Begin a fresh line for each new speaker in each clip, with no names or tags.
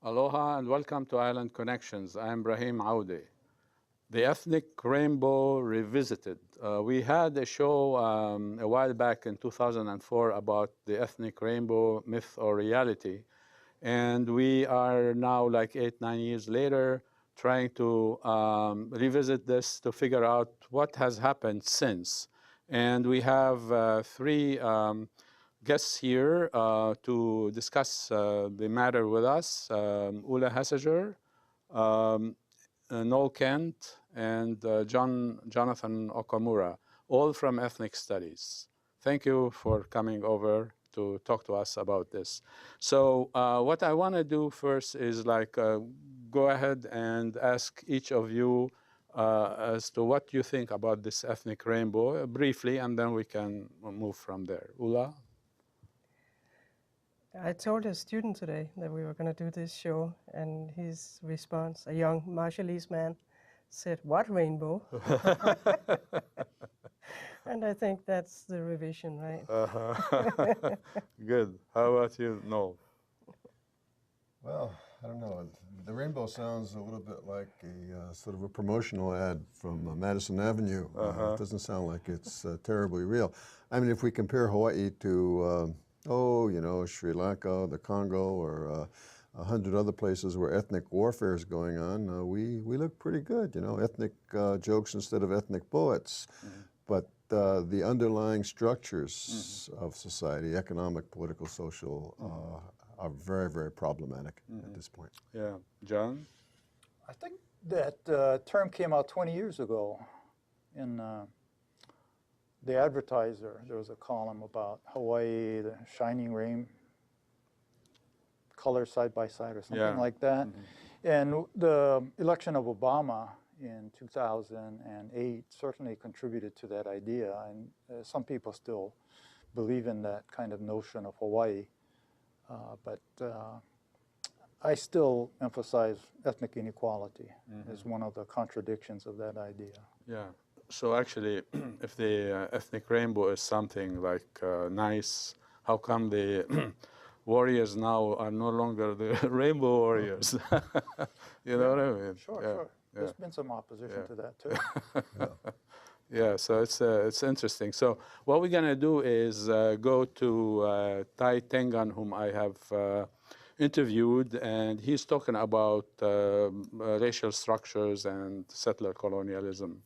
Aloha and welcome to Island Connections. I'm Ibrahim Aoude. The Ethnic Rainbow Revisited. We had a show a while back in 2004 about the ethnic rainbow, myth or reality. And we are now, like 8-9 years later, trying to revisit this to figure out what has happened since. And we have three guests here to discuss the matter with us. Ulla Hasager, Noel Kent, and Jonathan Okamura, all from ethnic studies. Thank you for coming over to talk to us about this. So what I want to do first is go ahead and ask each of you as to what you think about this ethnic rainbow briefly, and then we can move from there. Ulla?
I told a student today that we were going to do this show, and his response, a young Marshallese man, said, "What rainbow?" And I think that's the revision, right?
Good. How about you, Noel?
Well, I don't know. The rainbow sounds a little bit like a sort of a promotional ad from Madison Avenue. It doesn't sound like it's terribly real. I mean, if we compare Hawaii to Sri Lanka, the Congo, or 100 other places where ethnic warfare is going on, we look pretty good, ethnic jokes instead of ethnic bullets. But the underlying structures of society, economic, political, social, are very, very problematic at this point.
Yeah. John?
I think that term came out 20 years ago in The Advertiser. There was a column about Hawaii, the shining rain, colors side by side or something like that. And the election of Obama in 2008 certainly contributed to that idea. And some people still believe in that kind of notion of Hawaii. But I still emphasize ethnic inequality as one of the contradictions of that idea.
Yeah. So actually, if the ethnic rainbow is something like nice, how come the warriors now are no longer the rainbow warriors? You know what I mean?
Sure, sure. There's been some opposition to that too.
Yeah, so it's interesting. So what we're gonna do is go to Tai Tengan, whom I have interviewed, and he's talking about racial structures and settler colonialism.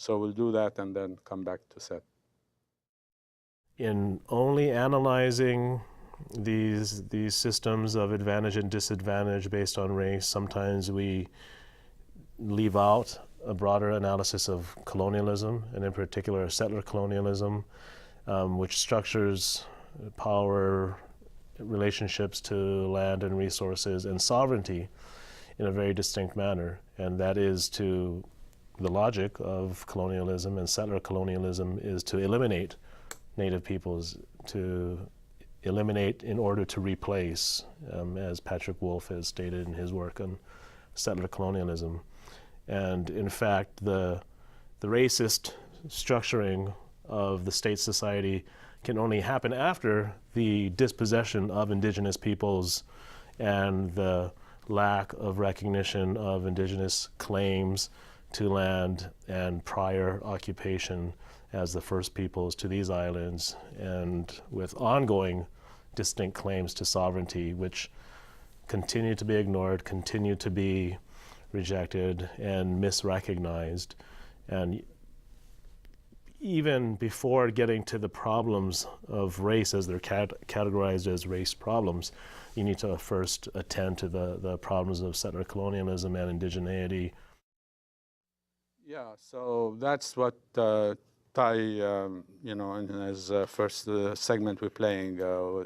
So we'll do that and then come back to Seth.
In only analyzing these systems of advantage and disadvantage based on race, sometimes we leave out a broader analysis of colonialism, and in particular settler colonialism, which structures power, relationships to land and resources and sovereignty in a very distinct manner. And that is to the logic of colonialism and settler colonialism is to eliminate native peoples, to eliminate in order to replace, as Patrick Wolfe has stated in his work on settler colonialism. And in fact, the racist structuring of the state society can only happen after the dispossession of indigenous peoples and the lack of recognition of indigenous claims to land and prior occupation as the first peoples to these islands, and with ongoing distinct claims to sovereignty, which continue to be ignored, continue to be rejected and misrecognized. And even before getting to the problems of race as they're categorized as race problems, you need to first attend to the problems of settler colonialism and indigeneity.
Yeah, so that's what Tai, in his first segment we're playing,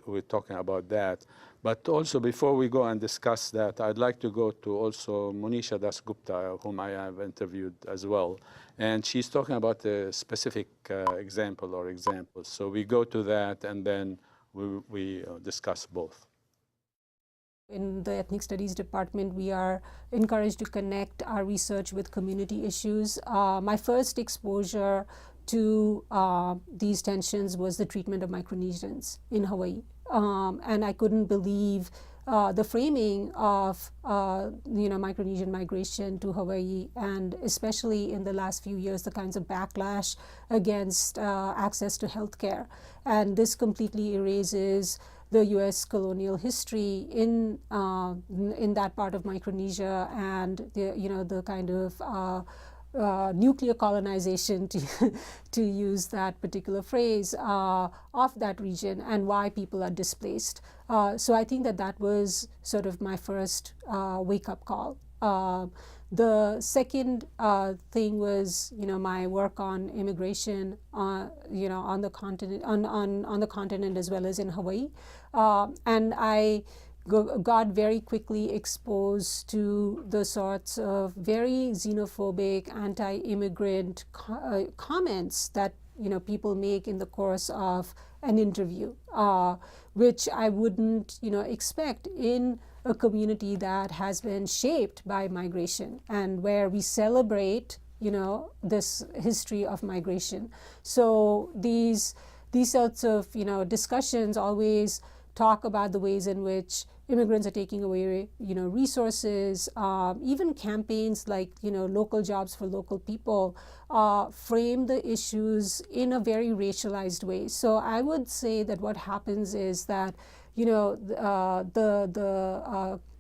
we're talking about that. But also before we go and discuss that, I'd like to go to also Monisha Dasgupta, whom I have interviewed as well. And she's talking about a specific example or examples. So we go to that and then we discuss both.
In the Ethnic Studies Department, we are encouraged to connect our research with community issues. My first exposure to these tensions was the treatment of Micronesians in Hawaii. And I couldn't believe the framing of Micronesian migration to Hawaii, and especially in the last few years, the kinds of backlash against access to healthcare. And this completely erases the U.S. colonial history in that part of Micronesia, and the kind of nuclear colonization, to use that particular phrase, of that region, and why people are displaced. So I think that was sort of my first wake-up call. The second thing was, my work on immigration, on the continent, on the continent as well as in Hawaii, and I got very quickly exposed to the sorts of very xenophobic, anti-immigrant comments that people make in the course of an interview, which I wouldn't expect in a community that has been shaped by migration and where we celebrate this history of migration. So these sorts of discussions always talk about the ways in which immigrants are taking away resources. Even campaigns like local jobs for local people frame the issues in a very racialized way. So I would say that what happens is that the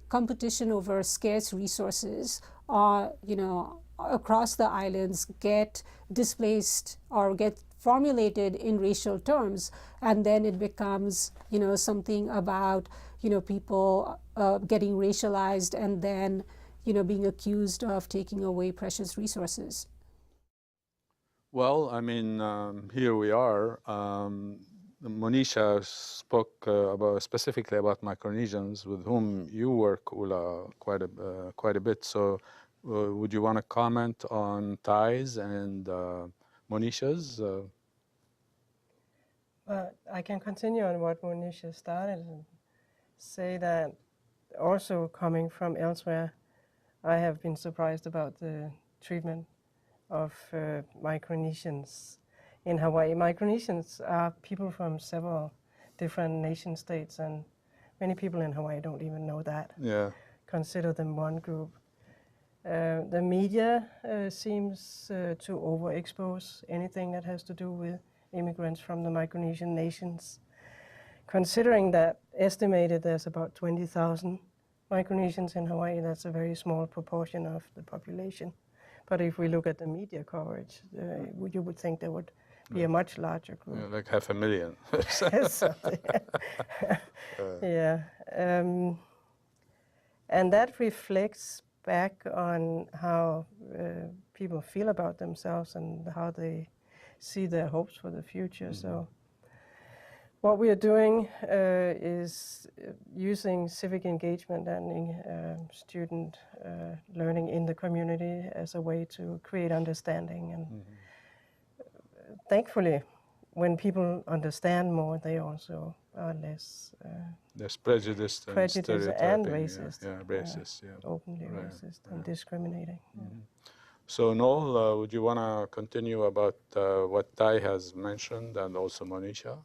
competition over scarce resources across the islands get displaced or get formulated in racial terms, and then it becomes something about people getting racialized and then being accused of taking away precious resources.
Well, I mean, here we are. Monisha spoke specifically about Micronesians, with whom you work, Ulla, quite a bit. So would you want to comment on Thais and Monisha's?
I can continue on what Monisha started and say that also coming from elsewhere, I have been surprised about the treatment of Micronesians in Hawaii. Micronesians are people from several different nation states, and many people in Hawaii don't even know that.
Yeah.
Consider them one group. The media seems to overexpose anything that has to do with immigrants from the Micronesian nations. Considering that estimated there's about 20,000 Micronesians in Hawaii, that's a very small proportion of the population. But if we look at the media coverage, you would think there would be a much larger group.
Yeah, like 500,000.
Yeah. And that reflects back on how people feel about themselves and how they see their hopes for the future. Mm-hmm. So what we are doing is using civic engagement and student learning in the community as a way to create understanding. And thankfully, when people understand more, they also are less
prejudiced and
racist.
Yeah, racist. Yeah,
openly racist and discriminating.
Mm-hmm. So Noel, would you want to continue about what Thai has mentioned, and also Monisha?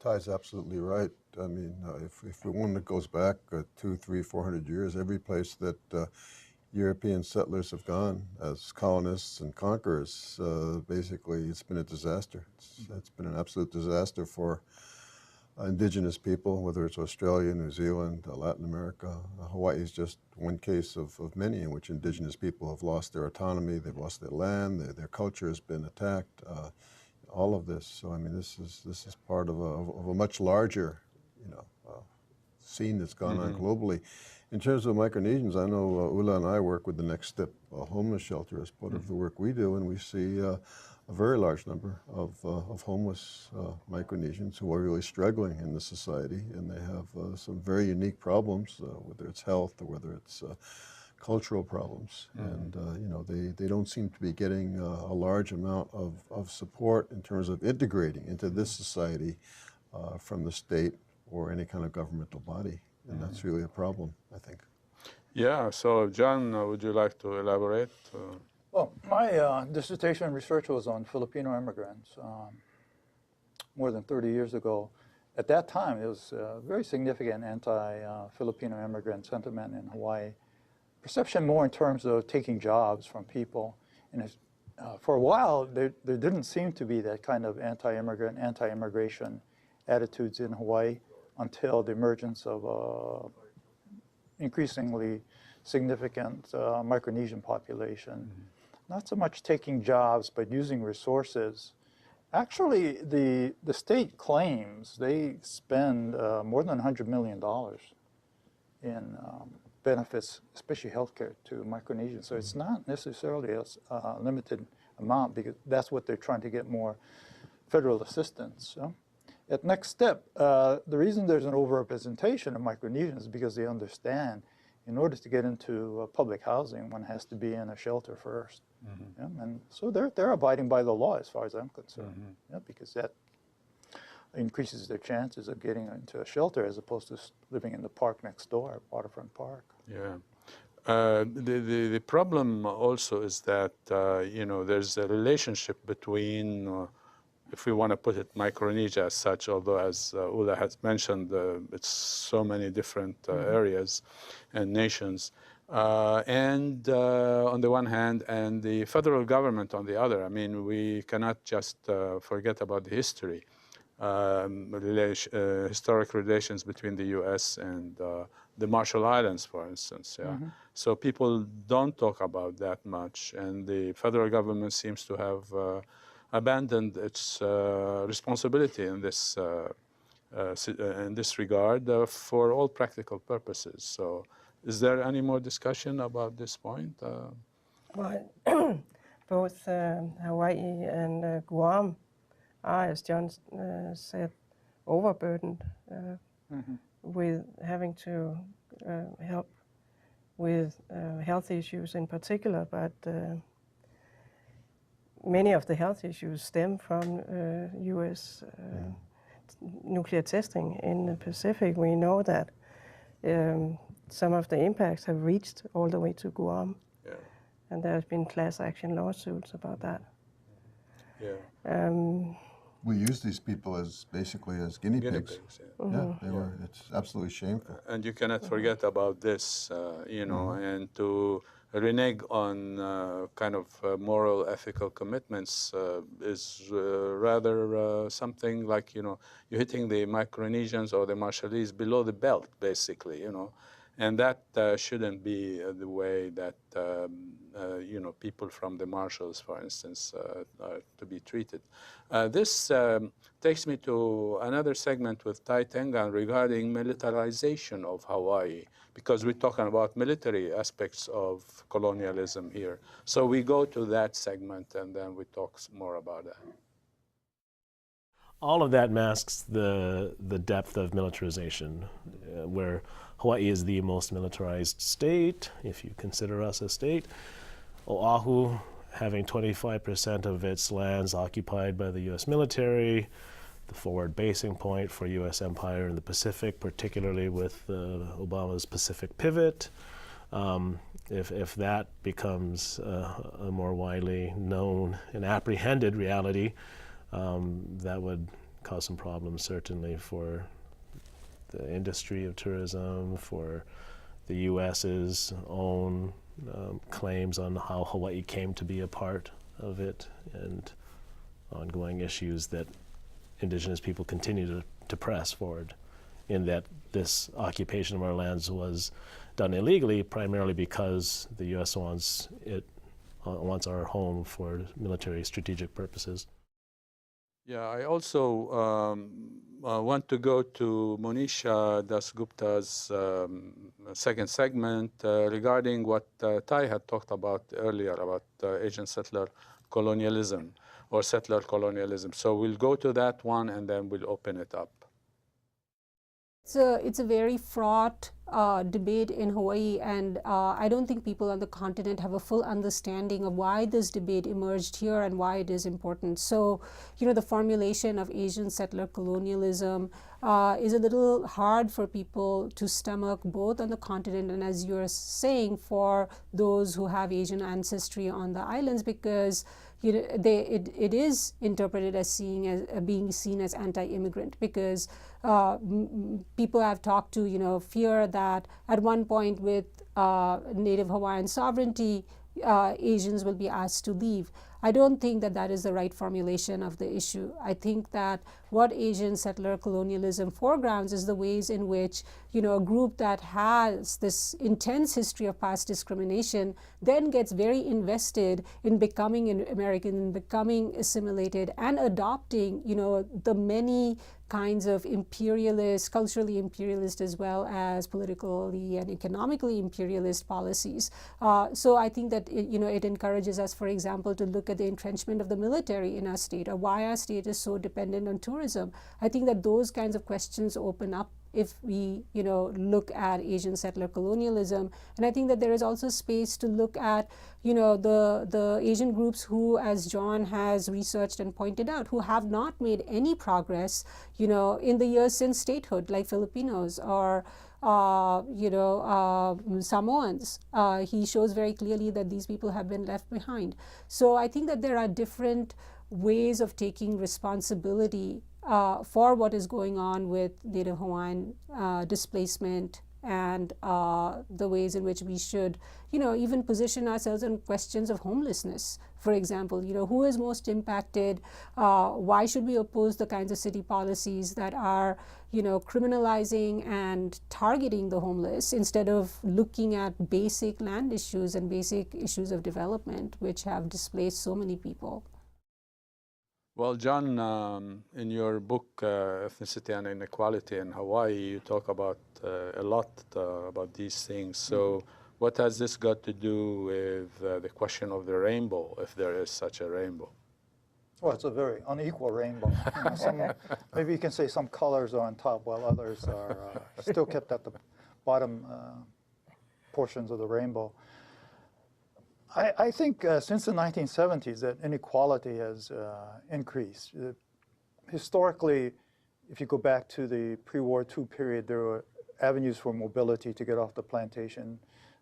Thai's absolutely right. I mean, if one that goes back 200, 300, 400 years, every place that European settlers have gone as colonists and conquerors, basically it's been a disaster. It's been an absolute disaster for indigenous people, whether it's Australia, New Zealand, Latin America. Hawaii is just one case of many in which indigenous people have lost their autonomy, they've lost their land, their culture has been attacked. All of this. So I mean, this is part of a much larger, scene that's gone on globally. In terms of Micronesians, I know Ulla and I work with the Next Step homeless shelter as part of the work we do, and we see a very large number of homeless Micronesians who are really struggling in the society, and they have some very unique problems, whether it's health or whether it's cultural problems, and they don't seem to be getting a large amount of support in terms of integrating into this society from the state or any kind of governmental body, and that's really a problem, I think.
Yeah, so John, would you like to elaborate?
Well, my dissertation research was on Filipino immigrants more than 30 years ago, at that time, it was very significant anti-Filipino immigrant sentiment in Hawaii. Perception more in terms of taking jobs from people. And for a while, there didn't seem to be that kind of anti-immigrant, anti-immigration attitudes in Hawaii until the emergence of increasingly significant Micronesian population. Not so much taking jobs, but using resources. Actually, the state claims they spend more than $100 million in benefits, especially healthcare, to Micronesians. So it's not necessarily a limited amount, because that's what they're trying to get more federal assistance. So at next step, the reason there's an overrepresentation of Micronesians is because they understand in order to get into public housing, one has to be in a shelter first. Yeah, and so they're abiding by the law as far as I'm concerned, yeah, because that increases their chances of getting into a shelter as opposed to living in the park next door, waterfront park.
Yeah. The problem also is that, you know, there's a relationship between, if we want to put it Micronesia as such, although as Ulla has mentioned, it's so many different areas and nations. And on the one hand, and the federal government on the other. I mean, we cannot just forget about the history, historic relations between the U.S. and the Marshall Islands, for instance. Yeah. So people don't talk about that much, and the federal government seems to have abandoned its responsibility in this regard for all practical purposes. So, is there any more discussion about this point?
Well, both Hawaii and Guam are, as John said, overburdened with having to help with health issues in particular, but many of the health issues stem from U.S. Nuclear testing in the Pacific. We know that some of the impacts have reached all the way to Guam, and there have been class action lawsuits about that.
We use these people as basically as guinea pigs. They were. It's absolutely shameful.
And you cannot forget about this, you know, and to renege on kind of moral, ethical commitments is rather something like, you know, you're hitting the Micronesians or the Marshallese below the belt, basically, you know. And that shouldn't be the way that, you know, people from the Marshalls, for instance, are to be treated. This takes me to another segment with Tai Tengan regarding militarization of Hawaii, because we're talking about military aspects of colonialism here. So we go to that segment and then we talk more about that.
All of that masks the depth of militarization, where Hawaii is the most militarized state, if you consider us a state. Oahu having 25% of its lands occupied by the U.S. military, the forward basing point for U.S. empire in the Pacific, particularly with Obama's Pacific pivot. If that becomes a more widely known and apprehended reality, that would cause some problems, certainly, for the industry of tourism, for the U.S.'s own claims on how Hawaii came to be a part of it, and ongoing issues that indigenous people continue to press forward, in that this occupation of our lands was done illegally, primarily because the U.S. wants our home for military strategic purposes.
Yeah, I also want to go to Monisha Dasgupta's second segment regarding what Tai had talked about earlier about Asian settler colonialism or settler colonialism. So we'll go to that one and then we'll open it up.
It's a very fraught debate in Hawaii, and I don't think people on the continent have a full understanding of why this debate emerged here and why it is important. So, you know, the formulation of Asian settler colonialism is a little hard for people to stomach, both on the continent and, as you're saying, for those who have Asian ancestry on the islands, because, it is interpreted as being seen as anti-immigrant, because people have talked to fear that at one point with Native Hawaiian sovereignty, Asians will be asked to leave. I don't think that that is the right formulation of the issue. I think that what Asian settler colonialism foregrounds is the ways in which a group that has this intense history of past discrimination then gets very invested in becoming an American, in becoming assimilated, and adopting the many kinds of imperialist, culturally imperialist as well as politically and economically imperialist policies. So I think that it encourages us, for example, to look at the entrenchment of the military in our state, or why our state is so dependent on tourism. I think that those kinds of questions open up if we look at Asian settler colonialism. And I think that there is also space to look at the Asian groups who, as John has researched and pointed out, who have not made any progress in the years since statehood, like Filipinos or Samoans. He shows very clearly that these people have been left behind. So I think that there are different ways of taking responsibility for what is going on with Native Hawaiian displacement, and the ways in which we should, even position ourselves on questions of homelessness. For example, who is most impacted? Why should we oppose the kinds of city policies that are, criminalizing and targeting the homeless, instead of looking at basic land issues and basic issues of development, which have displaced so many people?
Well, John, in your book, Ethnicity and Inequality in Hawaii, you talk about a lot about these things. So what has this got to do with the question of the rainbow, if there is such a rainbow?
Well, it's a very unequal rainbow. Maybe you can say some colors are on top while others are still kept at the bottom portions of the rainbow. I think since the 1970s that inequality has increased. Historically, if you go back to the pre-War II period, there were avenues for mobility to get off the plantation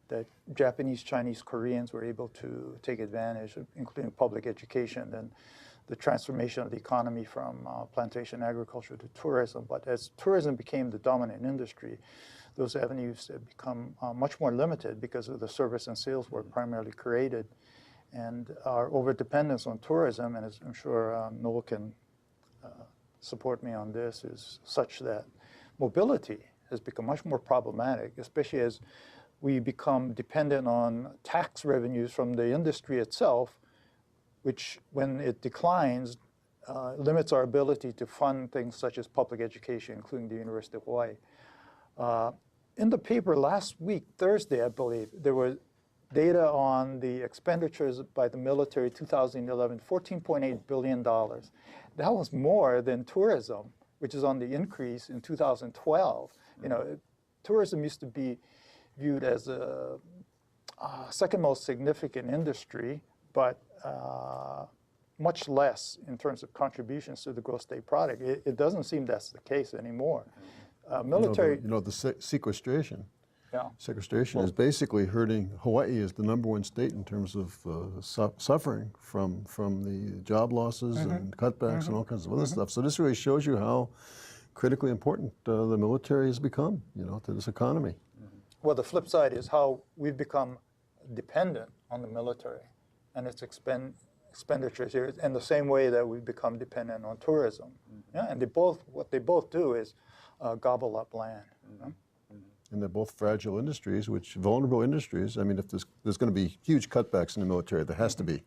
that Japanese, Chinese, Koreans were able to take advantage of, including public education and the transformation of the economy from plantation agriculture to tourism. But as tourism became the dominant industry, those avenues have become much more limited because of the service and sales were primarily created. And our overdependence on tourism, and as I'm sure Noel can support me on this, is such that mobility has become much more problematic, especially as we become dependent on tax revenues from the industry itself, which, when it declines, limits our ability to fund things such as public education, including the University of Hawai'i. In the paper last week, Thursday, I believe, there was data on the expenditures by the military 2011, $14.8 billion. That was more than tourism, which is on the increase in 2012. Tourism used to be viewed as a second most significant industry, but much less in terms of contributions to the gross state product. It doesn't seem that's the case anymore. Military,
the sequestration.
Yeah.
Sequestration is basically hurting. Hawaii is the #1 state in terms of suffering from the job losses and cutbacks and all kinds of other stuff. So this really shows you how critically important the military has become, to this economy.
Well, the flip side is how we've become dependent on the military and its expenditures here, in the same way that we've become dependent on tourism. Yeah, and what they both do is gobble up land.
And they're both fragile industries, vulnerable industries. I mean, if there's going to be huge cutbacks in the military, there has to be,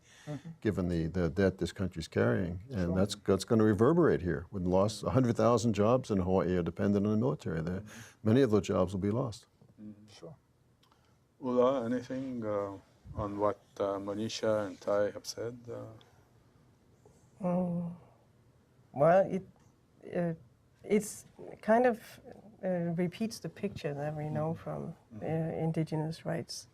given the debt this country's carrying. And that's going to reverberate here. With loss, 100,000 jobs in Hawaii are dependent on the military. Many of those jobs will be lost.
Sure.
Ulla, anything on what Monisha and Ty have said?
Well, it's kind of repeats the picture that we know from indigenous rights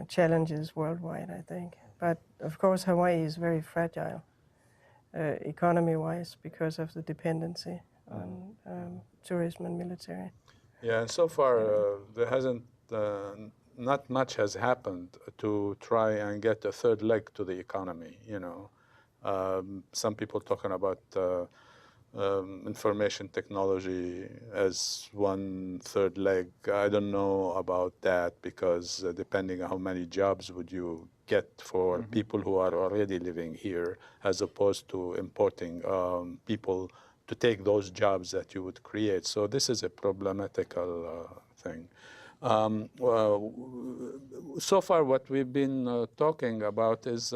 challenges worldwide, I think. But of course, Hawaii is very fragile economy-wise because of the dependency on tourism and military.
Yeah, and so far there hasn't not much has happened to try and get a third leg to the economy, you know. Some people talking about information technology as one third leg. I don't know about that, because depending on how many jobs would you get for people who are already living here, as opposed to importing people to take those jobs that you would create. So this is a problematical thing. So far what we've been talking about is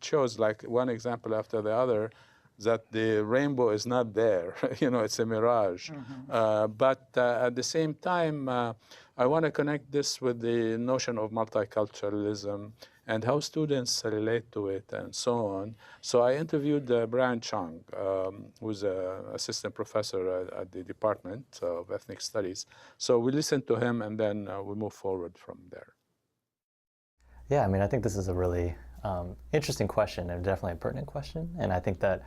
shows, like one example after the other, that the rainbow is not there. You know, it's a mirage. But at the same time, I want to connect this with the notion of multiculturalism and how students relate to it and so on. So I interviewed Brian Chung, who's an assistant professor at the Department of Ethnic Studies. So we listened to him, and then we move forward from there.
Yeah, I mean, I think this is a really interesting question, and definitely a pertinent question. And I think that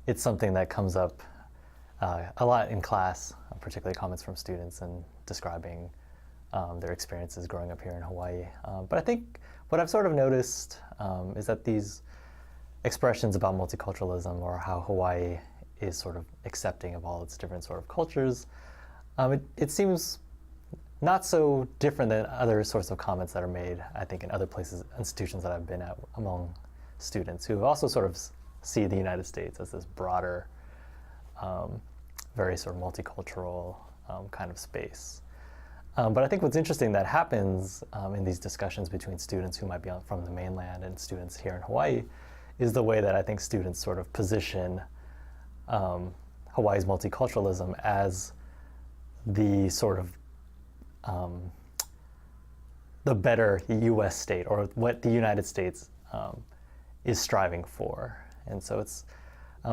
it's something that comes up a lot in class, particularly comments from students and describing their experiences growing up here in Hawaii. But I think what I've sort of noticed is that these expressions about multiculturalism, or how Hawaii is sort of accepting of all its different sort of cultures, it seems not so different than other sorts of comments that are made, I think, in other places, institutions that I've been at among students who also sort of see the United States as this broader, very sort of multicultural kind of space. But I think what's interesting that happens in these discussions between students who might be from the mainland and students here in Hawaii is the way that I think students sort of position Hawaii's multiculturalism as the sort of the better U.S. state, or what the United States is striving for. And so it's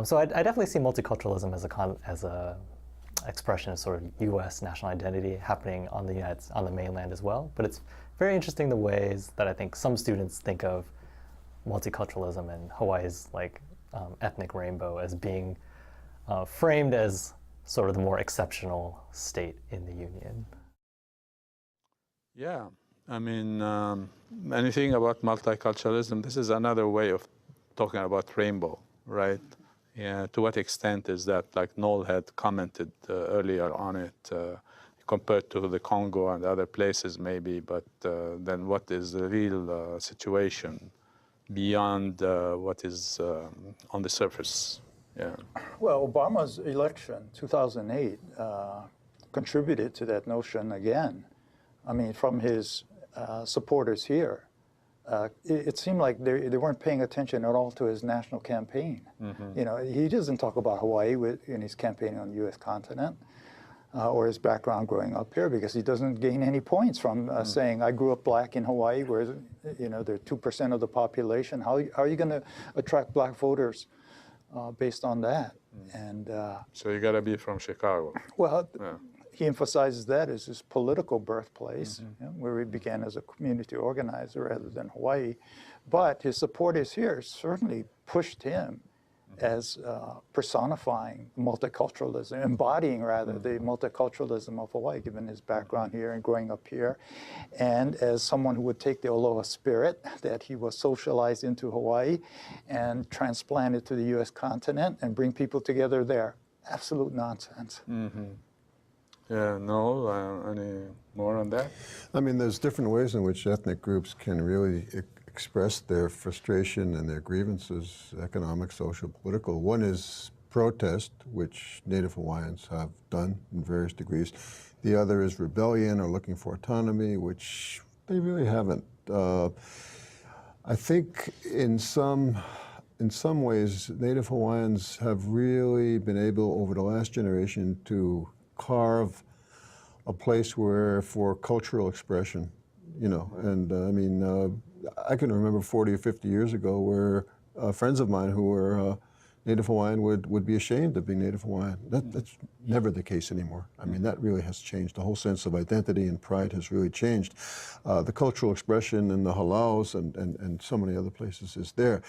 so I definitely see multiculturalism as a expression of sort of U.S. national identity happening on the mainland as well. But it's very interesting the ways that I think some students think of multiculturalism and Hawaii's like ethnic rainbow as being framed as sort of the more exceptional state in the Union.
Yeah, I mean, anything about multiculturalism, this is another way of talking about rainbow, right? Yeah, to what extent is that, like Noel had commented earlier on it, compared to the Congo and other places maybe, but then what is the real situation beyond what is on the surface? Yeah.
Well, Obama's election, 2008, contributed to that notion again. I mean, from his supporters here. It seemed like they weren't paying attention at all to his national campaign. You know, he doesn't talk about Hawaii in his campaign on the U.S. continent or his background growing up here, because he doesn't gain any points from saying, I grew up black in Hawaii, where, you know, they're 2% of the population. How are you going to attract black voters based on that? And
so you got to be from Chicago.
Well, yeah. He emphasizes that as his political birthplace, you know, where he began as a community organizer rather than Hawaii. But his supporters here certainly pushed him as personifying multiculturalism, embodying rather the multiculturalism of Hawaii, given his background here and growing up here, and as someone who would take the aloha spirit that he was socialized into Hawaii and transplant it to the U.S. continent and bring people together there. Absolute nonsense.
Yeah, Noel, any more on that?
I mean, there's different ways in which ethnic groups can really express their frustration and their grievances, economic, social, political. One is protest, which Native Hawaiians have done in various degrees. The other is rebellion or looking for autonomy, which they really haven't. I think in some ways, Native Hawaiians have really been able, over the last generation, to carve a place where for cultural expression, you know, and I mean, I can remember 40 or 50 years ago where friends of mine who were Native Hawaiian would be ashamed of being Native Hawaiian. That's never the case anymore. I mean, that really has changed. The whole sense of identity and pride has really changed. The cultural expression in the halaus and so many other places is there.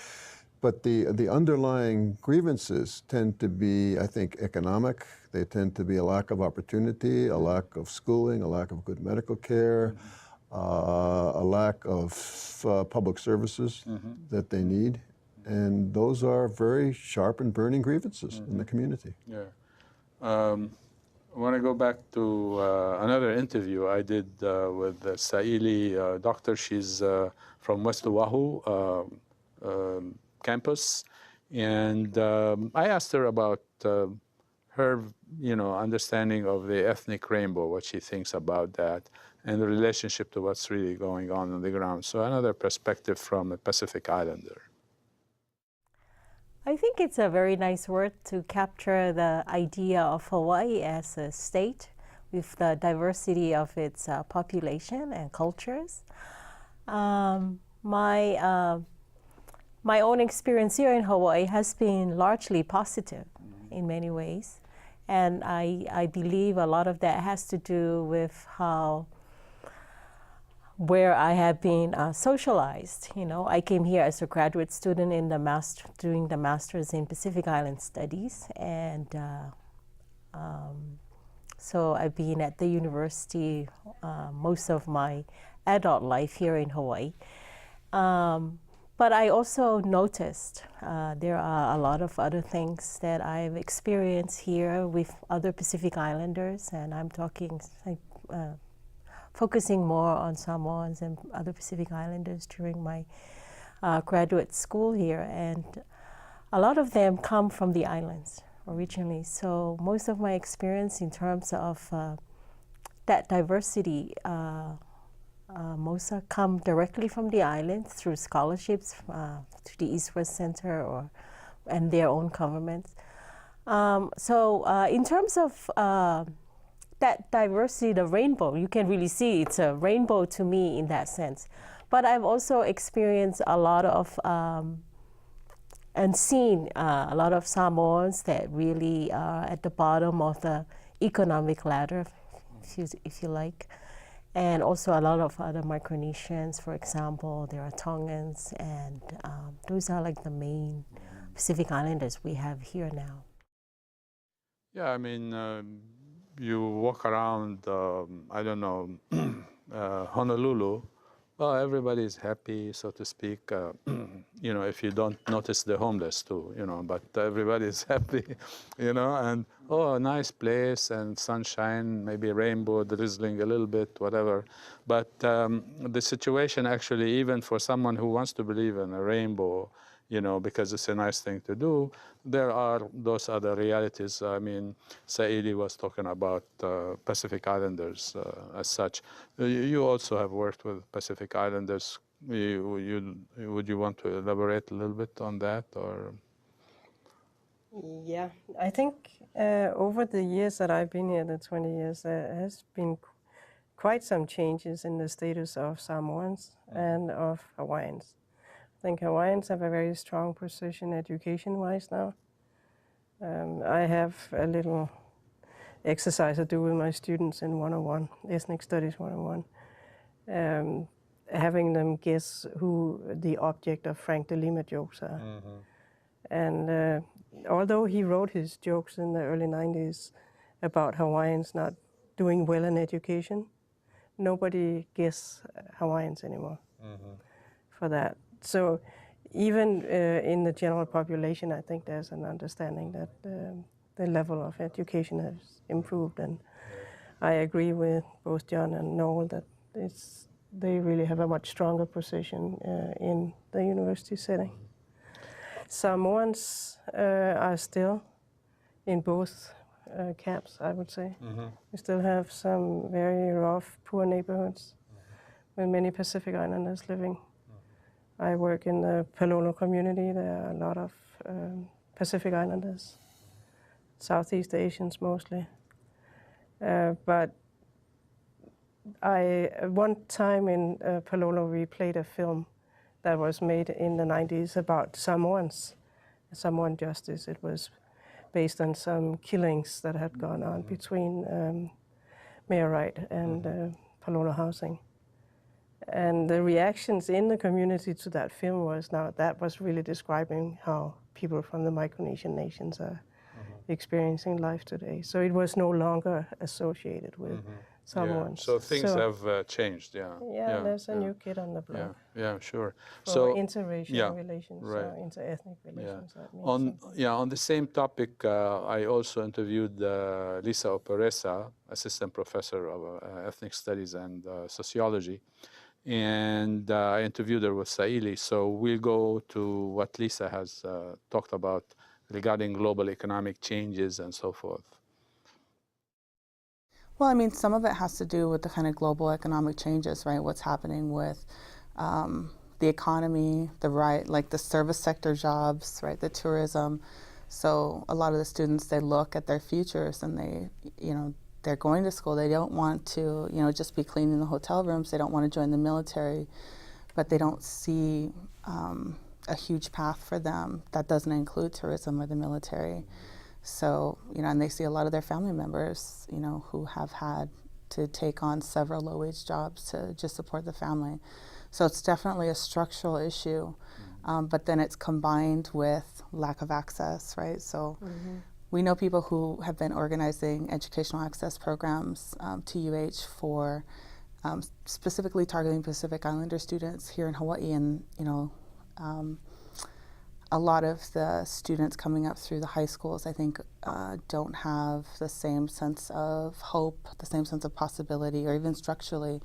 But the underlying grievances tend to be, I think, economic. They tend to be a lack of opportunity, a lack of schooling, a lack of good medical care, a lack of public services that they need, and those are very sharp and burning grievances in the community.
Yeah. I want to go back to another interview I did with Saili doctor. She's from West Oahu campus, and I asked her about her, understanding of the ethnic rainbow, what she thinks about that, and the relationship to what's really going on the ground. So another perspective from a Pacific Islander.
I think it's a very nice word to capture the idea of Hawaii as a state with the diversity of its population and cultures. My own experience here in Hawaii has been largely positive in many ways. And I believe a lot of that has to do with where I have been socialized. I came here as a graduate student in doing the Master's in Pacific Island Studies. And so I've been at the university most of my adult life here in Hawaii. But I also noticed there are a lot of other things that I've experienced here with other Pacific Islanders, and I'm talking, focusing more on Samoans and other Pacific Islanders during my graduate school here. And a lot of them come from the islands originally. So most of my experience in terms of that diversity most come directly from the islands through scholarships to the East-West Center and their own governments. So in terms of that diversity, the rainbow, you can really see it's a rainbow to me in that sense. But I've also experienced a lot of and seen a lot of Samoans that really are at the bottom of the economic ladder, if you like. And also a lot of other Micronesians, for example, there are Tongans, and those are like the main Pacific Islanders we have here now.
Yeah, I mean, you walk around, I don't know, Honolulu, well, everybody's happy, so to speak, if you don't notice the homeless too, but everybody's happy, and, oh, nice place and sunshine, maybe rainbow drizzling a little bit, whatever. But the situation actually, even for someone who wants to believe in a rainbow, because it's a nice thing to do, there are those other realities. I mean, Saili was talking about Pacific Islanders as such. You also have worked with Pacific Islanders. Would you want to elaborate a little bit on that, or?
Yeah, I think over the years that I've been here, the 20 years, there has been quite some changes in the status of Samoans and of Hawaiians. I think Hawaiians have a very strong position education-wise now. I have a little exercise I do with my students in 101, Ethnic Studies 101, having them guess who the object of Frank de Lima jokes are. And although he wrote his jokes in the early 90s about Hawaiians not doing well in education, nobody guesses Hawaiians anymore for that. So even in the general population, I think there's an understanding that the level of education has improved. And I agree with both John and Noel that they really have a much stronger position in the university setting. Samoans are still in both camps, I would say. We still have some very rough, poor neighborhoods with many Pacific Islanders living. I work in the Palolo community. There are a lot of Pacific Islanders, Southeast Asians mostly. But one time in Palolo we played a film that was made in the 90s about Samoans, Samoan justice. It was based on some killings that had gone on between Mayor Wright and Palolo Housing. And the reactions in the community to that film that was really describing how people from the Micronesian nations are experiencing life today. So it was no longer associated with someone.
So things have changed,
Yeah, there's a new kid on the block.
Yeah, sure.
So interracial relations, interethnic relations. That means
on the same topic, I also interviewed Lisa Operesa, assistant professor of ethnic studies and sociology, and I interviewed her with Saili. So we'll go to what Lisa has talked about regarding global economic changes and so forth.
Well, I mean, some of it has to do with the kind of global economic changes, right? What's happening with the economy, like the service sector jobs, right? The tourism. So a lot of the students, they look at their futures and they're going to school. They don't want to, just be cleaning the hotel rooms. They don't want to join the military, but they don't see a huge path for them that doesn't include tourism or the military. So, and they see a lot of their family members, who have had to take on several low-wage jobs to just support the family. So it's definitely a structural issue, but then it's combined with lack of access, right? So we know people who have been organizing educational access programs to UH for specifically targeting Pacific Islander students here in Hawaii, and, a lot of the students coming up through the high schools, I think, don't have the same sense of hope, the same sense of possibility, or even structurally,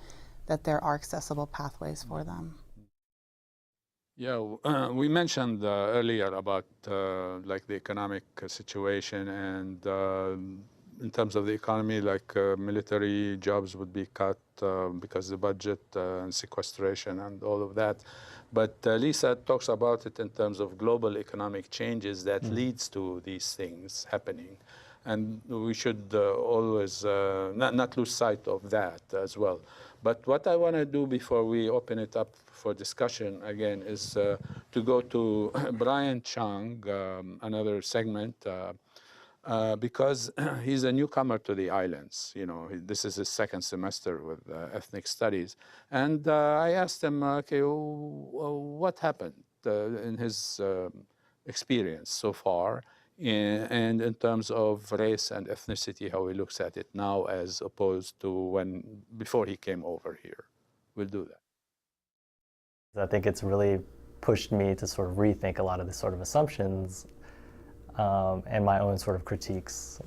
that there are accessible pathways for them.
Yeah, we mentioned earlier about like the economic situation, and in terms of the economy, like military jobs would be cut because of the budget and sequestration and all of that. But Lisa talks about it in terms of global economic changes that leads to these things happening. And we should always not lose sight of that as well. But what I want to do before we open it up for discussion again is to go to Brian Chung, another segment, because he's a newcomer to the islands. This is his second semester with ethnic studies. And I asked him, okay, what happened in his experience so far, and in terms of race and ethnicity, how he looks at it now as opposed to before he came over here. We'll do that.
I think it's really pushed me to sort of rethink a lot of the sort of assumptions and my own sort of critiques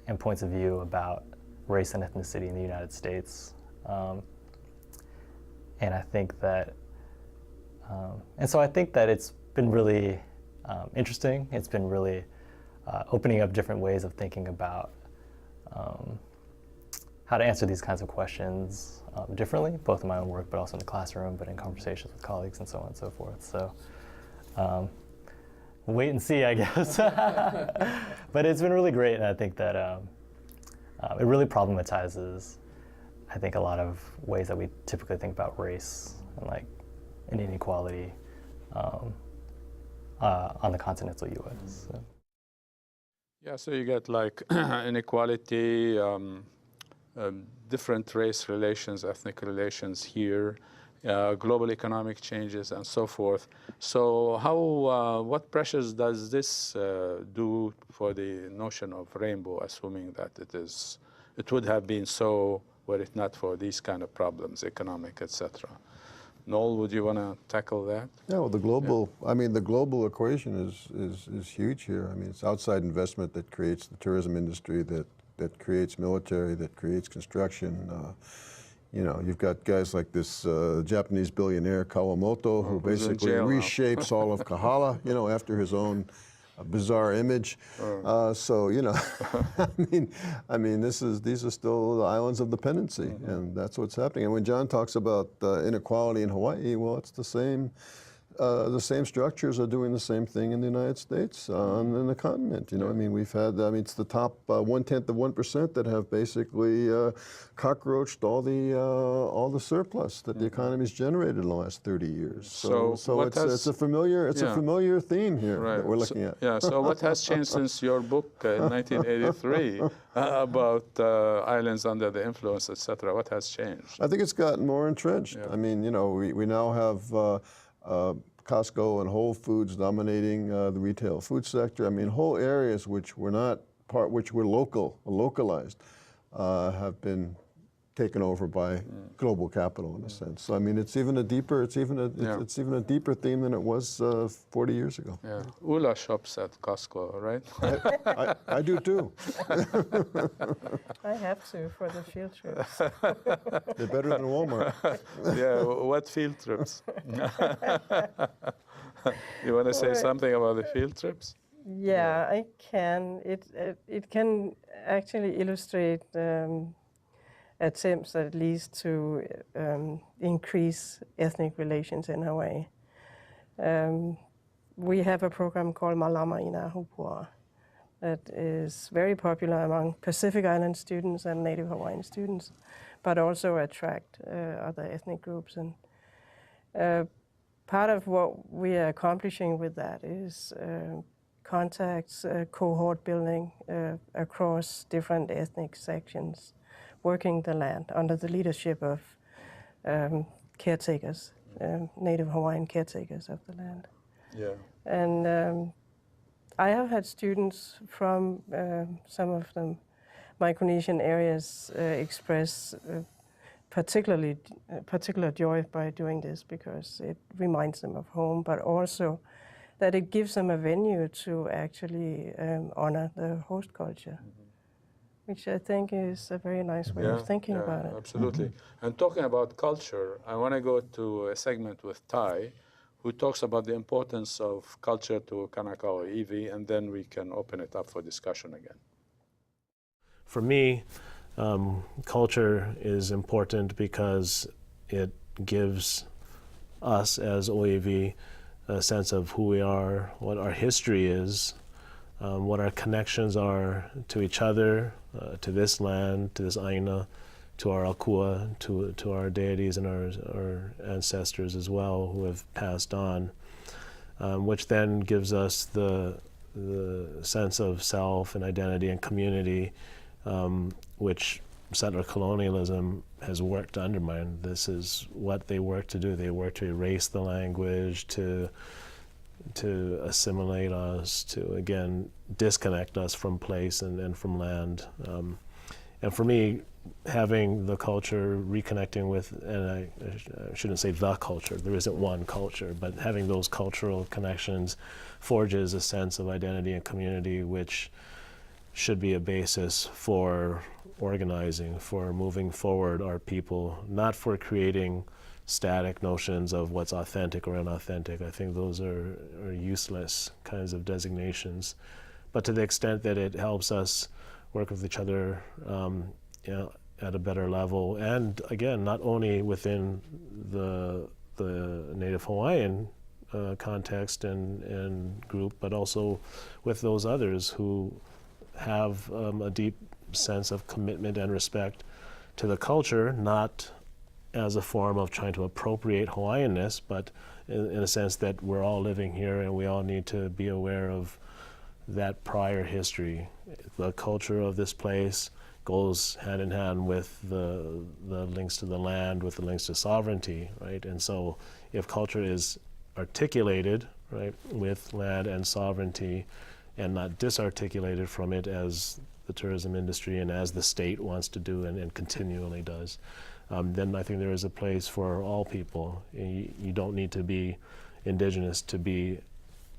and points of view about race and ethnicity in the United States. And I think that, and so I think that it's been really interesting. It's been really opening up different ways of thinking about how to answer these kinds of questions differently, both in my own work, but also in the classroom, but in conversations with colleagues and so on and so forth. So wait and see, I guess. But it's been really great, and I think that it really problematizes, I think, a lot of ways that we typically think about race and inequality on the continental U.S. So.
Yeah, so you get like inequality, different race relations, ethnic relations here, global economic changes, and so forth. So what pressures does this do for the notion of rainbow, assuming that it would have been so were it not for these kind of problems, economic, etc.? Noel, would you want to tackle that?
Yeah, well, the global equation is huge here. I mean, it's outside investment that creates the tourism industry, that creates military, that creates construction. You've got guys like this Japanese billionaire Kawamoto, who basically reshapes all of Kahala, after his own bizarre image. So, I mean, these are still the islands of dependency, and that's what's happening. And when John talks about inequality in Hawaii, well, it's the same structures are doing the same thing in the United States, in the continent. I mean, we've had, it's the top 1/10 of 1% that have basically cockroached all the surplus that the economy's generated in the last 30 years. So it's a familiar theme here that we're looking at.
Yeah. So what has changed since your book in 1983 about islands under the influence, etc.? What has changed?
I think it's gotten more entrenched. Yeah. I mean, we now have Costco and Whole Foods dominating the retail food sector. I mean, whole areas which were localized have been taken over by global capital in a sense. So I mean, it's even a deeper theme than it was 40 years ago.
Yeah, Ulla shops at Costco, right?
I do too.
I have to for the field trips.
They're better than Walmart.
Yeah, what field trips? You want to say something about the field trips?
Yeah, I can. It can actually illustrate attempts at least to increase ethnic relations in Hawaii. We have a program called Malama Ina Hupua that is very popular among Pacific Island students and Native Hawaiian students, but also attract other ethnic groups. And part of what we are accomplishing with that is contacts, cohort building across different ethnic sections, working the land under the leadership of caretakers, Native Hawaiian caretakers of the land.
Yeah.
And I have had students from some of the Micronesian areas express particular joy by doing this because it reminds them of home, but also that it gives them a venue to actually honor the host culture, which I think is a very nice way of thinking about it.
Absolutely. And talking about culture, I want to go to a segment with Ty, who talks about the importance of culture to Kanaka Iwi, and then we can open it up for discussion again.
For me, culture is important because it gives us as Oiwi a sense of who we are, what our history is, what our connections are to each other, to this land, to this aina, to our akua, to our deities and our ancestors as well who have passed on, which then gives us the sense of self and identity and community, which settler colonialism has worked to undermine. This is what they work to do. They work to erase the language, to assimilate us, to again disconnect us from place and from land. And for me, having the culture, reconnecting with, and I shouldn't say the culture, there isn't one culture, but having those cultural connections forges a sense of identity and community, which should be a basis for organizing, for moving forward our people, not for creating static notions of what's authentic or unauthentic. I think those are useless kinds of designations. But to the extent that it helps us work with each other at a better level, and again, not only within the Native Hawaiian context and group, but also with those others who have a deep sense of commitment and respect to the culture, not as a form of trying to appropriate Hawaiianness, but in a sense that we're all living here and we all need to be aware of that prior history. The culture of this place goes hand in hand with the links to the land, with the links to sovereignty, right? And so if culture is articulated, right, with land and sovereignty and not disarticulated from it as the tourism industry and as the state wants to do and continually does, then I think there is a place for all people. You don't need to be indigenous to be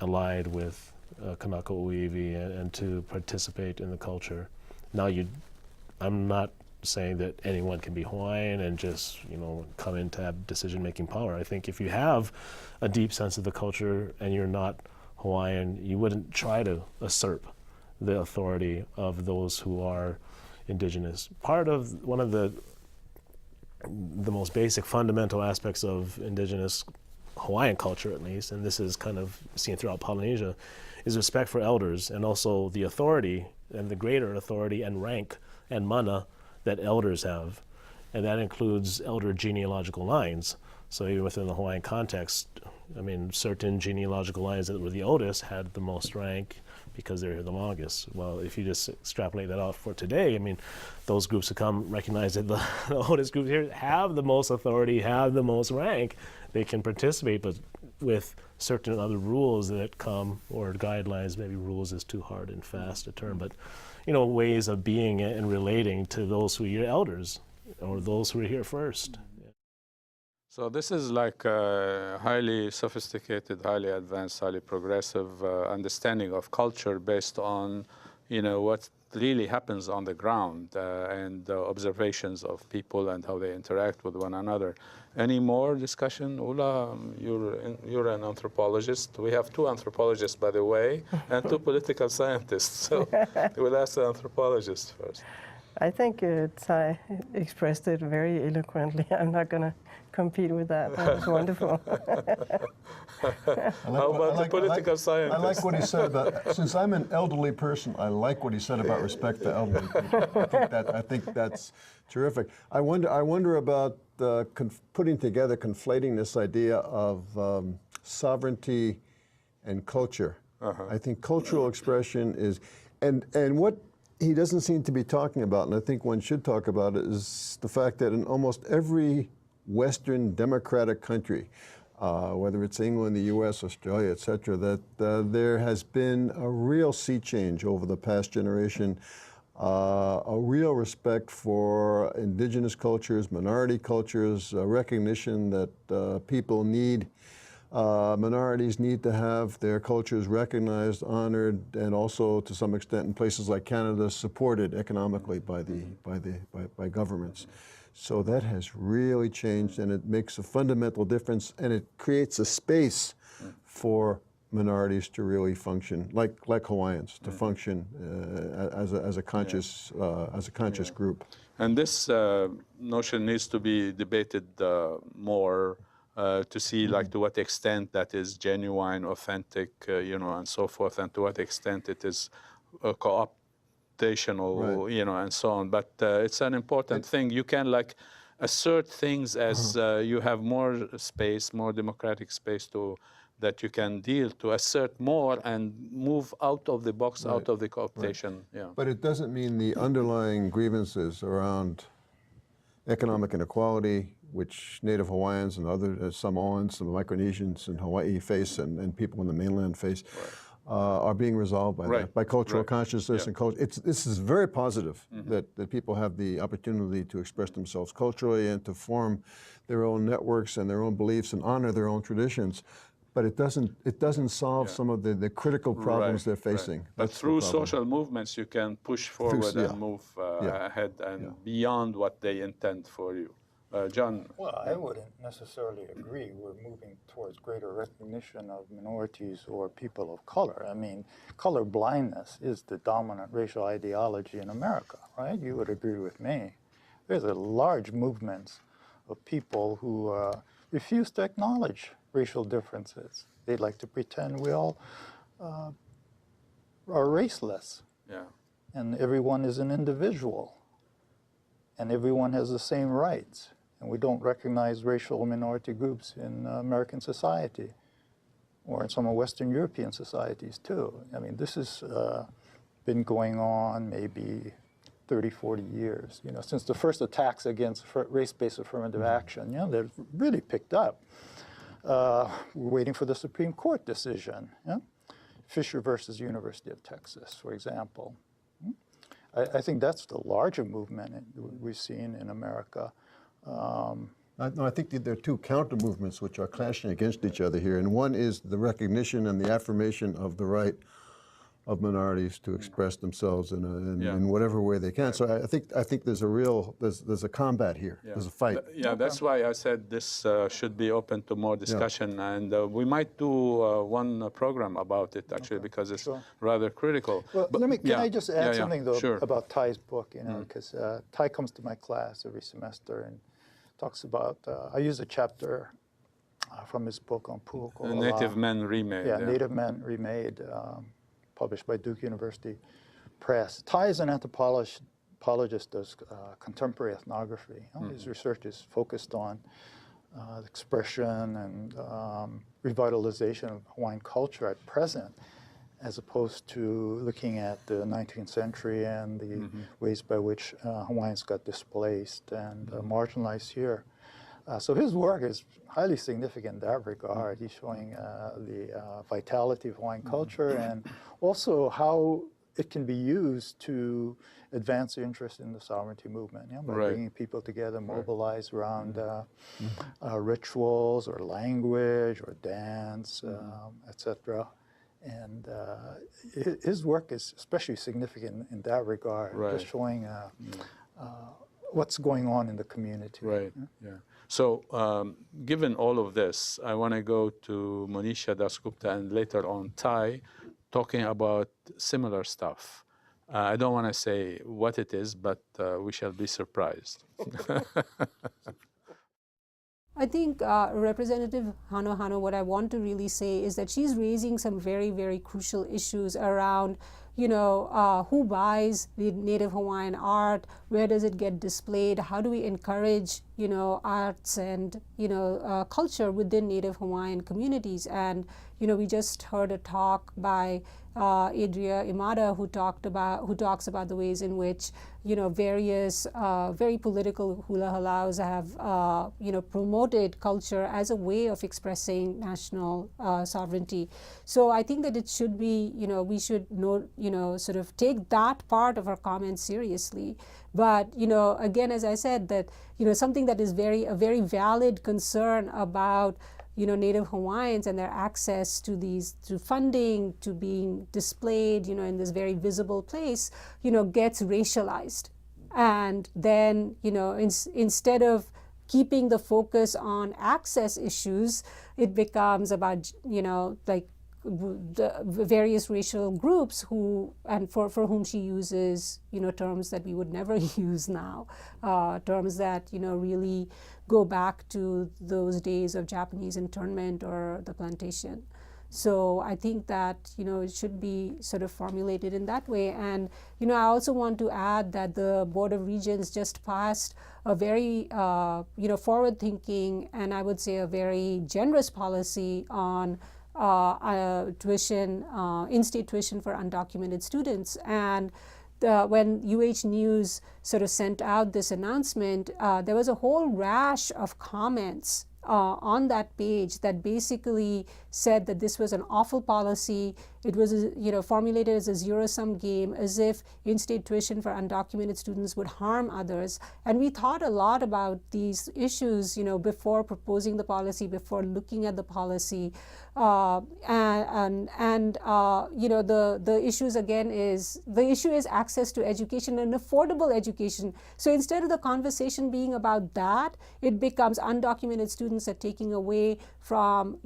allied with Kanaka Uiwi and to participate in the culture. Now, I'm not saying that anyone can be Hawaiian and just, come in to have decision-making power. I think if you have a deep sense of the culture and you're not Hawaiian, you wouldn't try to usurp the authority of those who are indigenous. Part of one of the most basic fundamental aspects of indigenous Hawaiian culture, at least, and this is kind of seen throughout Polynesia, is respect for elders and also the authority and the greater authority and rank and mana that elders have. And that includes elder genealogical lines. So even within the Hawaiian context, certain genealogical lines that were the oldest had the most rank because they're here the longest. Well, if you just extrapolate that out for today, those groups have come recognize that the oldest groups here have the most authority, have the most rank. They can participate, but with certain other rules that come, or guidelines, maybe rules is too hard and fast a term, but ways of being and relating to those who are your elders or those who are here first.
So this is like a highly sophisticated, highly advanced, highly progressive understanding of culture based on, what really happens on the ground and observations of people and how they interact with one another. Any more discussion? Ulla, you're an anthropologist. We have 2 anthropologists, by the way, and 2 political scientists. So we'll ask the anthropologist first.
I think I expressed it very eloquently. I'm not going to compete with that. That was wonderful.
How about the political scientist?
I like what he said about, since I'm an elderly person, I like what he said about respect to elderly people. I think that's terrific. I wonder about putting together, conflating this idea of sovereignty and culture. I think cultural expression is, and what he doesn't seem to be talking about, and I think one should talk about it, is the fact that in almost every Western democratic country, whether it's England, the US, Australia, et cetera, that there has been a real sea change over the past generation, a real respect for indigenous cultures, minority cultures, recognition that people need, minorities need to have their cultures recognized, honored, and also to some extent in places like Canada supported economically by governments. So that has really changed, and it makes a fundamental difference, and it creates a space for minorities to really function, like Hawaiians, to function as a conscious group.
And this notion needs to be debated more to see, like, to what extent that is genuine, authentic, and so forth, and to what extent it is co-optational, and so on. But it's an important thing. You can, like, assert things as you have more space, more democratic space that you can deal to assert more and move out of the box, out of the cooptation. Yeah.
But it doesn't mean the underlying grievances around economic inequality, which Native Hawaiians and other Samoans, some Micronesians in Hawaii face, and people in the mainland face, are being resolved by that, by cultural consciousness and culture. This is very positive that people have the opportunity to express themselves culturally and to form their own networks and their own beliefs and honor their own traditions. But it doesn't solve some of the critical problems they're facing.
But through social movements, you can push forward and move ahead and beyond what they intend for you. John?
Well, I wouldn't necessarily agree. We're moving towards greater recognition of minorities or people of color. I mean, color blindness is the dominant racial ideology in America, right? You would agree with me. There's a large movement of people who refuse to acknowledge racial differences. They like to pretend we all are raceless.
Yeah.
And everyone is an individual. And everyone has the same rights. And we don't recognize racial minority groups in American society or in some of Western European societies too. I mean, this has been going on maybe 30, 40 years, since the first attacks against race-based affirmative action, they've really picked up. We're waiting for the Supreme Court decision. Fisher versus University of Texas, for example. I think that's the larger movement we've seen in America.
I think that there are 2 counter movements which are clashing against each other here, and one is the recognition and the affirmation of the right of minorities to express themselves in whatever way they can. So I think there's a combat here. There's a fight.
That's why I said this should be open to more discussion, and we might do one program about it actually because it's rather critical.
Well, can I just add something though about Ty's book? Because Ty comes to my class every semester and talks about. I use a chapter from his book on Pu'uko'ola.
Native Men Remade.
Native Men Remade. Published by Duke University Press. Ty is an anthropologist, does contemporary ethnography. His research is focused on expression and revitalization of Hawaiian culture at present, as opposed to looking at the 19th century and the ways by which Hawaiians got displaced and marginalized here. So his work is highly significant in that regard. He's showing the vitality of Hawaiian culture and also how it can be used to advance the interest in the sovereignty movement, by bringing people together, mobilized around rituals or language or dance, etc. And his work is especially significant in that regard, just showing what's going on in the community.
Right, yeah. So given all of this, I want to go to Monisha Dasgupta and later on Tai, talking about similar stuff. I don't want to say what it is, but we shall be surprised.
I think Representative Hano, what I want to really say is that she's raising some very, very crucial issues around, who buys the Native Hawaiian art, where does it get displayed, how do we encourage, arts and, culture within Native Hawaiian communities. And, we just heard a talk by Adria Imada, who talks about the ways in which various very political hula halaus have promoted culture as a way of expressing national sovereignty. So I think that it should be we should sort of take that part of our comments seriously. But again, as I said, that something that is a very valid concern about Native Hawaiians and their access to funding, to being displayed, in this very visible place, gets racialized. And then, instead of keeping the focus on access issues, it becomes about, the various racial groups for whom she uses, terms that we would never use now, terms that, really go back to those days of Japanese internment or the plantation. So I think that, it should be sort of formulated in that way. And, I also want to add that the Board of Regents just passed a very, forward-thinking and I would say a very generous policy on tuition, in-state tuition for undocumented students. And when UH News sort of sent out this announcement, there was a whole rash of comments on that page that basically said that this was an awful policy. It was, formulated as a zero-sum game, as if in-state tuition for undocumented students would harm others. And we thought a lot about these issues, before proposing the policy, before looking at the policy. The issues again the issue is access to education and affordable education. So instead of the conversation being about that, it becomes undocumented students are taking away from,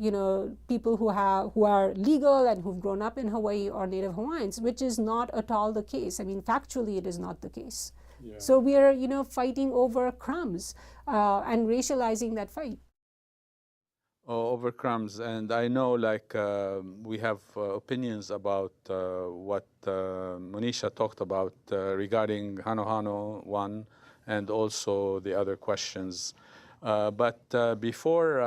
people who are legal and who've grown up in Hawaii or Native Hawaiians, which is not at all the case. I mean, factually, it is not the case. Yeah. So we are, fighting over crumbs and racializing that fight.
Over crumbs. And I know, we have opinions about what Monisha talked about regarding Hano 1 and also the other questions. But before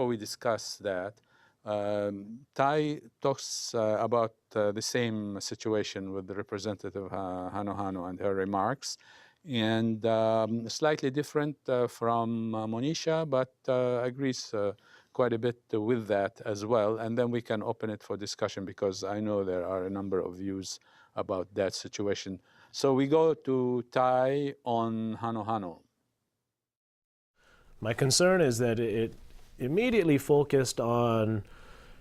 we discuss that, Tai talks about the same situation with the representative Hano and her remarks, and slightly different from Monisha, but agrees quite a bit with that as well. And then we can open it for discussion because I know there are a number of views about that situation. So we go to Tai on Hano.
My concern is that it immediately focused on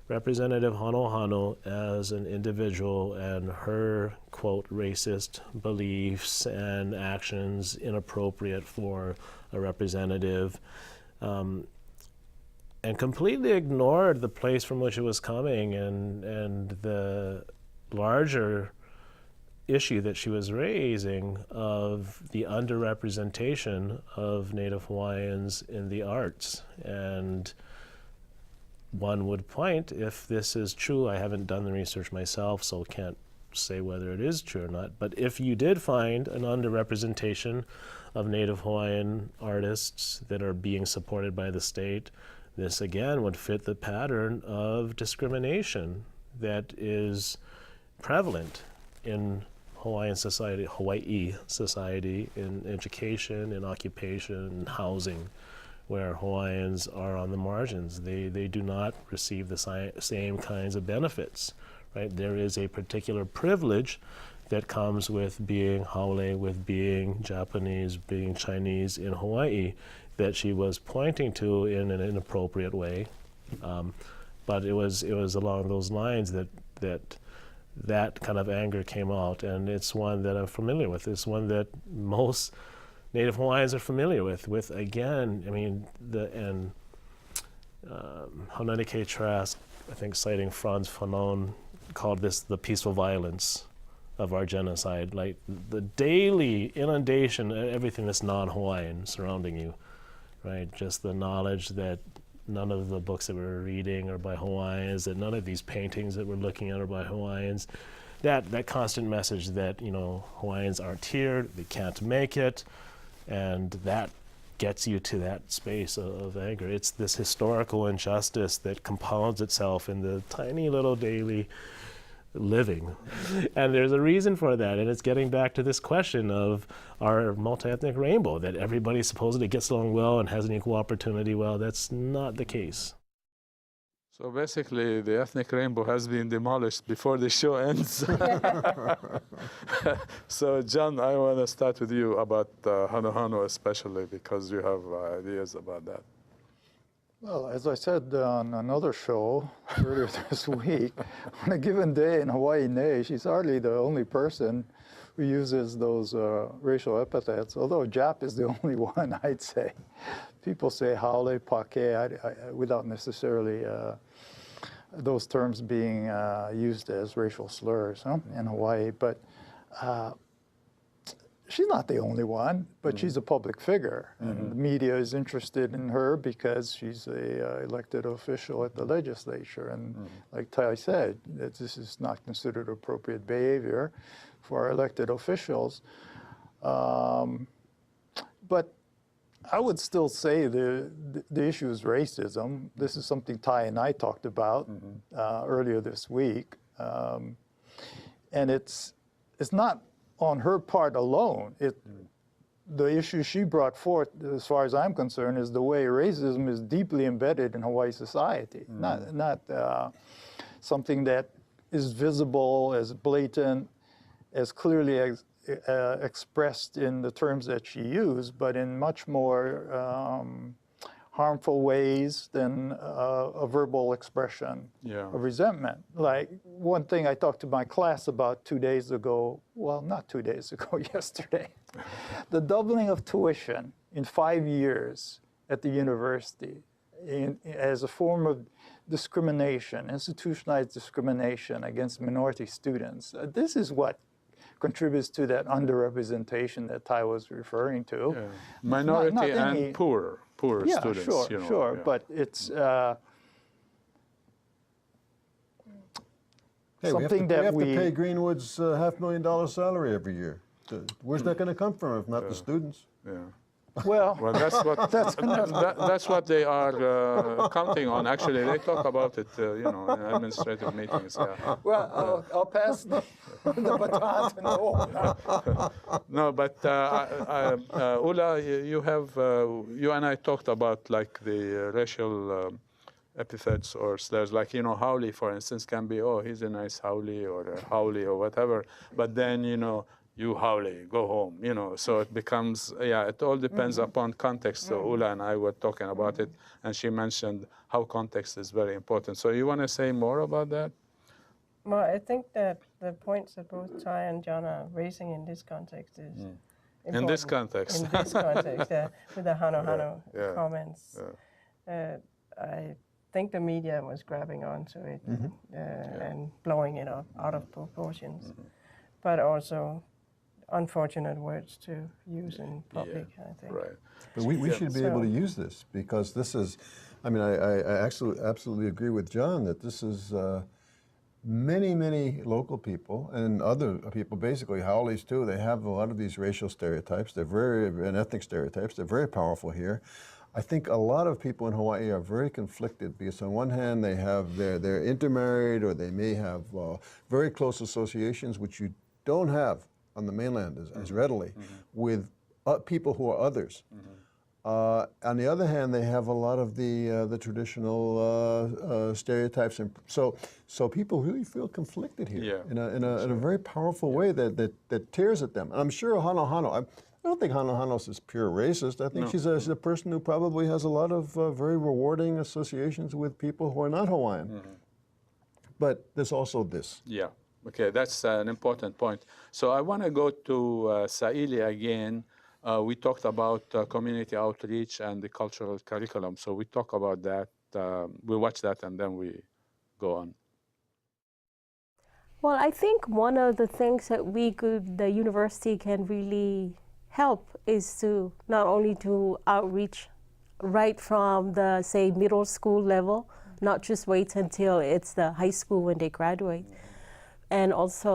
Representative Hano as an individual and her, quote, racist beliefs and actions inappropriate for a representative, and completely ignored the place from which it was coming and the larger issue that she was raising of the underrepresentation of Native Hawaiians in the arts. And one would point, if this is true, I haven't done the research myself, so can't say whether it is true or not, but if you did find an underrepresentation of Native Hawaiian artists that are being supported by the state, this again would fit the pattern of discrimination that is prevalent in Hawaiian society, Hawaii society, in education, in occupation, in housing, where Hawaiians are on the margins. They do not receive the same kinds of benefits right? There is a particular privilege that comes with being Haole, with being Japanese, being Chinese in Hawaii, that she was pointing to in an inappropriate way. But it was along those lines that kind of anger came out, and it's one that I'm familiar with. It's one that most Native Hawaiians are familiar with. Again, I mean, Haunani K. Trask, I think citing Franz Fanon, called this the peaceful violence of our genocide, like the daily inundation of everything that's non-Hawaiian surrounding you, right? Just the knowledge that none of the books that we're reading are by Hawaiians, that none of these paintings that we're looking at are by Hawaiians, that constant message that, you know, Hawaiians aren't here, they can't make it, and that gets you to that space of anger. It's this historical injustice that compounds itself in the tiny little daily living. And there's a reason for that, and it's getting back to this question of our multi-ethnic rainbow, that everybody supposedly gets along well and has an equal opportunity. Well, that's not the case.
So basically, the ethnic rainbow has been demolished before the show ends. So John, I want to start with you about Hano Hano especially, because you have ideas about that.
Well, as I said on another show earlier this week, on a given day in Hawaii Nei, she's hardly the only person who uses those racial epithets, although Jap is the only one, I'd say. People say haole, pake, without necessarily those terms being used as racial slurs in Hawaii. But she's not the only one, but she's a public figure. And the media is interested in her because she's a elected official at the legislature. And like Tai said, that this is not considered appropriate behavior for our elected officials. But I would still say the issue is racism. This is something Tai and I talked about earlier this week. And it's not on her part alone. The issue she brought forth, as far as I'm concerned, is the way racism is deeply embedded in Hawaii society. Not something that is visible, as blatant, as clearly expressed in the terms that she used, but in much more harmful ways than a verbal expression of resentment. Like one thing I talked to my class about 2 days ago, well, not 2 days ago, yesterday, the doubling of tuition in 5 years at the university as a form of discrimination, institutionalized discrimination against minority students. This is what contributes to that underrepresentation that Tai was referring to.
Yeah. Minority not and poor students.
Sure,
you know,
sure, but it's something that
we have to pay Greenwood's $500,000 salary every year. Where's that going to come from if not the students?
Yeah.
Well,
that's what they are counting on. Actually, they talk about it, you know, in administrative meetings. Yeah.
Well, I'll pass the baton to Noel.
No, but Ulla, you and I talked about like the racial epithets or slurs, like, you know, haole, for instance, can be, oh, he's a nice haole or a haole or whatever, but then, you know, you haole, go home, you know, so it becomes, it all depends upon context. So Ulla and I were talking about it, and she mentioned how context is very important. So you want to say more about that?
Well, I think that the points that both Tai and John are raising in this context is important.
In this context.
In this context, with the Hano Hano comments. I think the media was grabbing onto it and blowing it up out of proportions, but also unfortunate words to use in public, I think.
Right.
But we should be able to use this, because this is, I mean, I absolutely agree with John that this is many local people and other people, basically haoles too, they have a lot of these racial stereotypes. And ethnic stereotypes. They're very powerful here. I think a lot of people in Hawaii are very conflicted because on one hand they have they're intermarried, or they may have very close associations, which you don't have on the mainland as readily with people who are others. On the other hand, they have a lot of the traditional stereotypes, and so people really feel conflicted here in a very powerful way that tears at them. And I'm sure Hano, I don't think Hano is pure racist. I think she's a person who probably has a lot of very rewarding associations with people who are not Hawaiian. But there's also this.
Yeah. Okay, that's an important point. So I want to go to Saili again. We talked about community outreach and the cultural curriculum. So we talk about that. We watch that and then we go on.
Well, I think one of the things that the university can really help is to not only do outreach right from the, say, middle school level, not just wait until it's the high school when they graduate, and also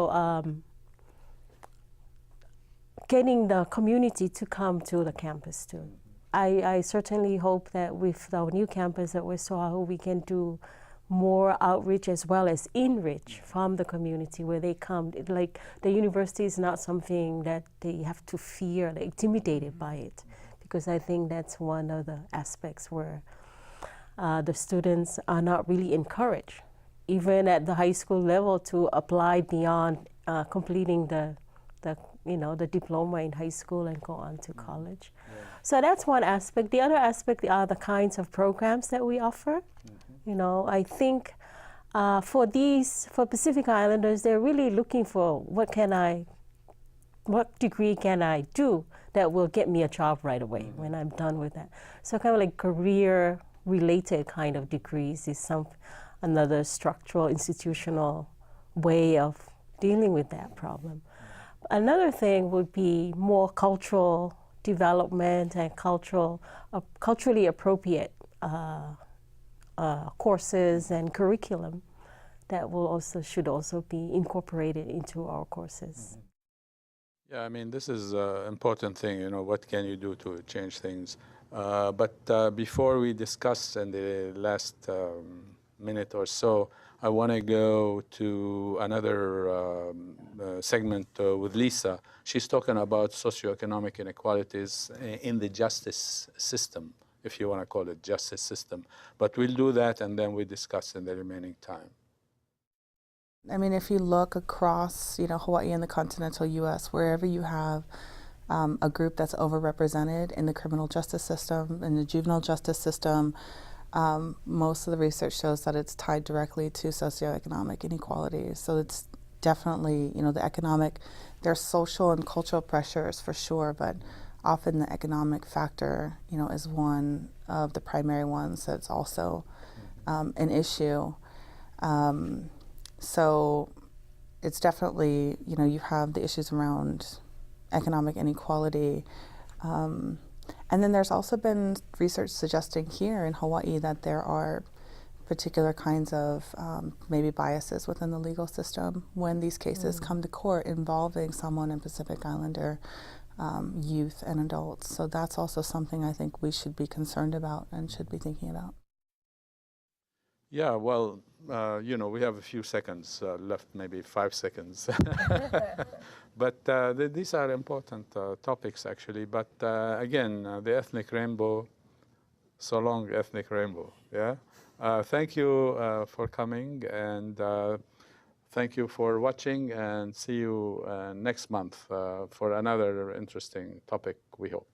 getting the community to come to the campus too. I certainly hope that with our new campus at West Oahu, we can do more outreach as well as enrich from the community where they come. Like the university is not something that they have to fear, they're intimidated by it, because I think that's one of the aspects where the students are not really encouraged, even at the high school level, to apply beyond completing the diploma in high school and go on to college. So that's one aspect. The other aspect are the kinds of programs that we offer. You know, I think for Pacific Islanders, they're really looking for what degree can I do that will get me a job right away when I'm done with that. So kind of like career-related kind of degrees is another structural, institutional way of dealing with that problem. Another thing would be more cultural development and culturally appropriate courses and curriculum that should also be incorporated into our courses.
Yeah, I mean, this is an important thing, you know, what can you do to change things? But before we discuss in the last minute or so, I want to go to another segment with Lisa. She's talking about socioeconomic inequalities in the justice system, if you want to call it justice system. But we'll do that and then we discuss in the remaining time.
I mean, if you look across, Hawaii and the continental U.S., wherever you have a group that's overrepresented in the criminal justice system, in the juvenile justice system, most of the research shows that it's tied directly to socioeconomic inequalities. So it's definitely, there's social and cultural pressures for sure, but often the economic factor, is one of the primary ones that's also an issue. So it's definitely, you have the issues around economic inequality. And then there's also been research suggesting here in Hawaii that there are particular kinds of maybe biases within the legal system when these cases come to court involving someone in Pacific Islander youth and adults. So that's also something I think we should be concerned about and should be thinking about.
Yeah, well, we have a few seconds left, maybe 5 seconds. But these are important topics, actually. But again, the ethnic rainbow, so long ethnic rainbow, yeah? Thank you for coming, and thank you for watching, and see you next month for another interesting topic, we hope.